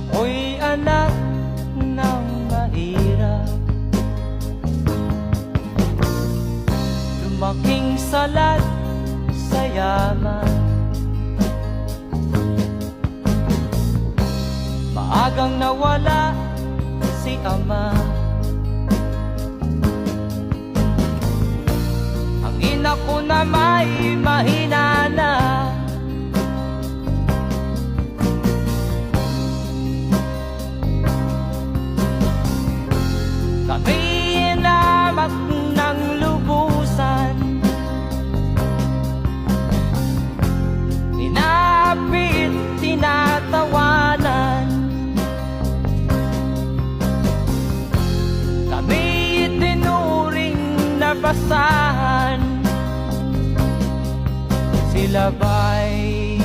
Ako'y anak ng mahirap, lumaking salat sa yaman. Maagang nawala si ama, ang ina ko na may mahina na. Kami inamak ng lubusan, inapit, tinatawanan. Kami itinuring na basahan, sila ba'y